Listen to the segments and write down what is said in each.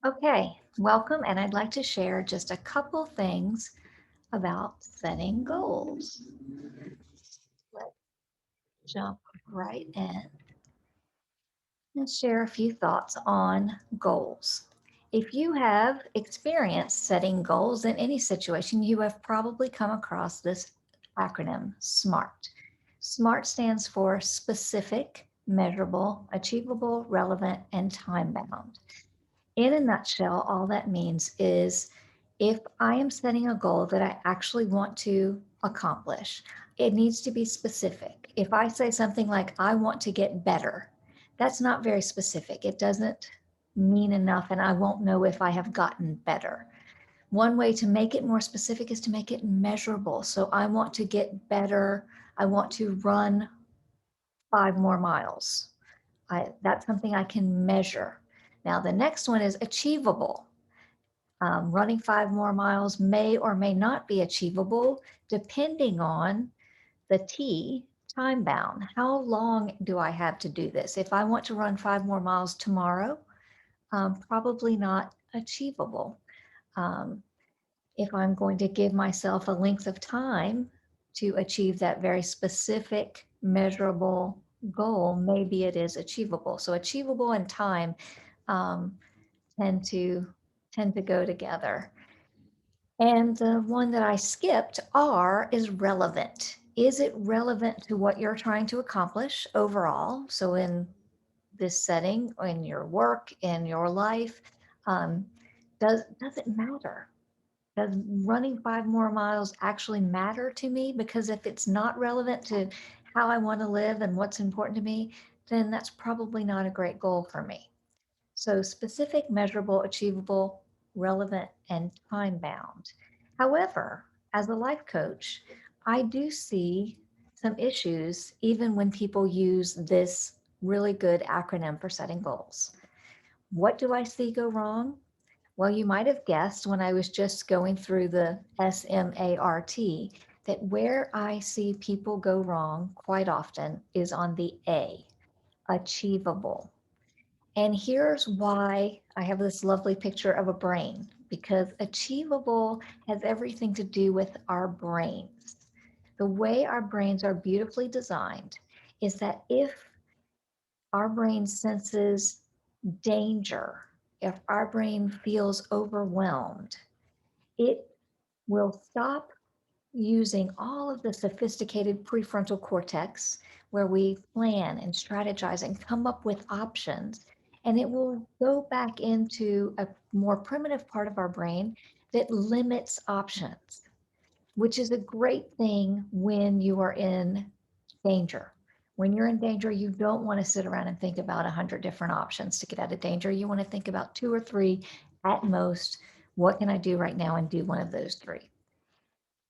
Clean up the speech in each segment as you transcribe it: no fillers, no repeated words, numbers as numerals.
Okay, welcome, and I'd like to share just a couple things about setting goals. Let's jump right in and share a few thoughts on goals. If you have experienced setting goals in any situation, you have probably come across this acronym SMART. SMART stands for specific, measurable, achievable, relevant, and time bound. In a nutshell, all that means is if I am setting a goal that I actually want to accomplish, it needs to be specific. If I say something like, I want to get better, that's not very specific. It doesn't mean enough, and I won't know if I have gotten better. One way to make it more specific is to make it measurable. So I want to get better. I want to run 5 more miles. That's something I can measure. Now, the next one is achievable. Running 5 more miles may or may not be achievable depending on the T, time bound. How long do I have to do this? If I want to run 5 more miles tomorrow, probably not achievable. Um, if I'm going to give myself a length of time to achieve that very specific, measurable goal, maybe it is achievable. So achievable and time um, tend to tend to go together. And the one that I skipped, R, is relevant. Is it relevant to what you're trying to accomplish overall? So in this setting, in your work, in your life, um, does it matter? Does running 5 more miles actually matter to me? Because if it's not relevant to how I want to live and what's important to me, then that's probably not a great goal for me. So specific, measurable, achievable, relevant, and time bound. However, as a life coach, I do see some issues even when people use this really good acronym for setting goals. What do I see go wrong? Well, you might have guessed when I was just going through the SMART that where I see people go wrong quite often is on the A, achievable. And here's why I have this lovely picture of a brain, because achievable has everything to do with our brains. The way our brains are beautifully designed is that if our brain senses danger, if our brain feels overwhelmed, it will stop using all of the sophisticated prefrontal cortex where we plan and strategize and come up with options. And it will go back into a more primitive part of our brain that limits options, which is a great thing when you are in danger. When you're in danger, you don't want to sit around and think about 100 different options to get out of danger. You want to think about two or three at most. What can I do right now and do one of those three?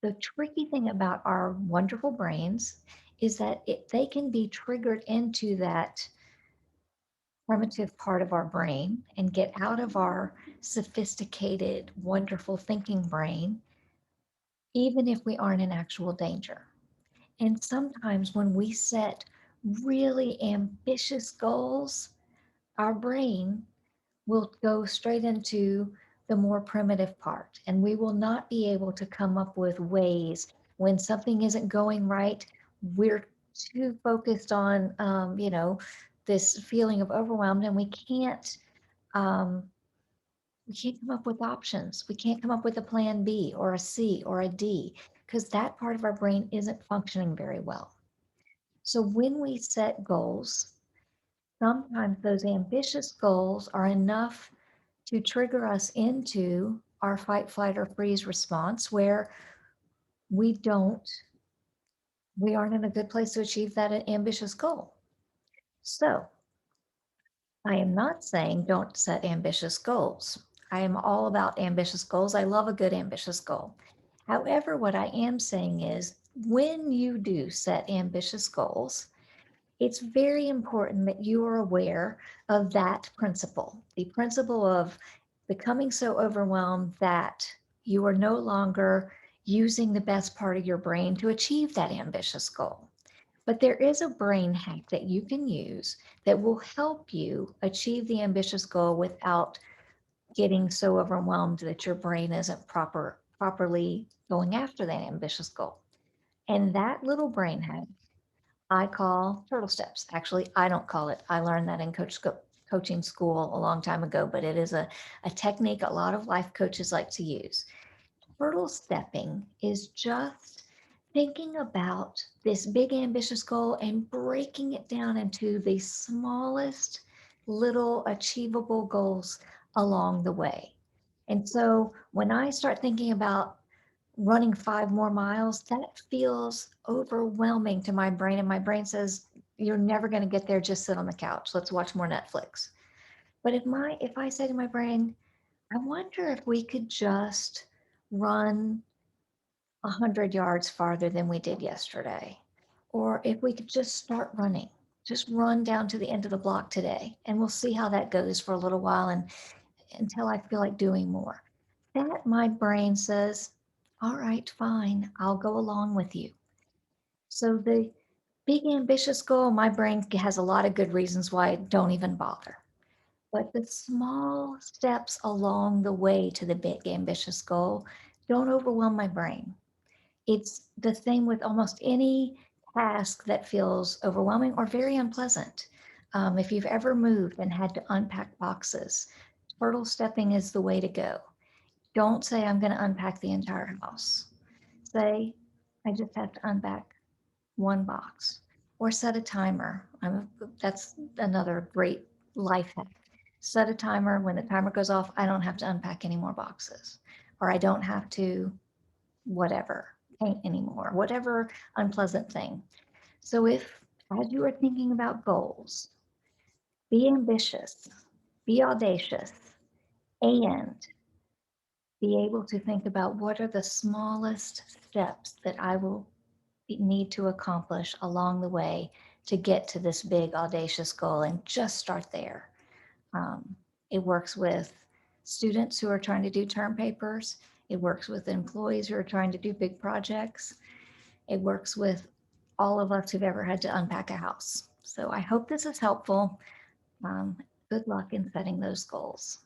The tricky thing about our wonderful brains is that they can be triggered into that primitive part of our brain and get out of our sophisticated, wonderful thinking brain, even if we aren't in actual danger. And sometimes when we set really ambitious goals, our brain will go straight into the more primitive part, and we will not be able to come up with ways when something isn't going right. We're too focused on, this feeling of overwhelmed, and um, we can't come up with options. We can't come up with a plan B or a C or a D because that part of our brain isn't functioning very well. So when we set goals, sometimes those ambitious goals are enough to trigger us into our fight, flight, or freeze response where we don't, we aren't in a good place to achieve that ambitious goal. So I am not saying don't set ambitious goals. I am all about ambitious goals. I love a good ambitious goal. However, what I am saying is when you do set ambitious goals, it's very important that you are aware of that principle, the principle of becoming so overwhelmed that you are no longer using the best part of your brain to achieve that ambitious goal. But there is a brain hack that you can use that will help you achieve the ambitious goal without getting so overwhelmed that your brain isn't properly going after that ambitious goal. And that little brain hack I call turtle steps. Actually, I don't call it. I learned that in coaching school a long time ago, but it is a technique a lot of life coaches like to use. Turtle stepping is just thinking about this big ambitious goal and breaking it down into the smallest little achievable goals along the way. And so when I start thinking about running 5 more miles, that feels overwhelming to my brain. And my brain says, you're never going to get there. Just sit on the couch. Let's watch more Netflix. But if I say to my brain, I wonder if we could just run 100 yards farther than we did yesterday, or if we could just start running, just run down to the end of the block today, and we'll see how that goes for a little while and until I feel like doing more. That my brain says, all right, fine, I'll go along with you. So the big ambitious goal, my brain has a lot of good reasons why I don't even bother. But the small steps along the way to the big ambitious goal don't overwhelm my brain. It's the same with almost any task that feels overwhelming or very unpleasant. If you've ever moved and had to unpack boxes, turtle stepping is the way to go. Don't say, I'm going to unpack the entire house. Say, I just have to unpack one box or set a timer. That's another great life hack. Set a timer. When the timer goes off, I don't have to unpack any more boxes, or I don't have to whatever, paint anymore, whatever unpleasant thing. So if, as you are thinking about goals, be ambitious, be audacious, and be able to think about what are the smallest steps that I will need to accomplish along the way to get to this big audacious goal, and just start there. It works with students who are trying to do term papers. It works with employees who are trying to do big projects. It works with all of us who've ever had to unpack a house. So I hope this is helpful. Good luck in setting those goals.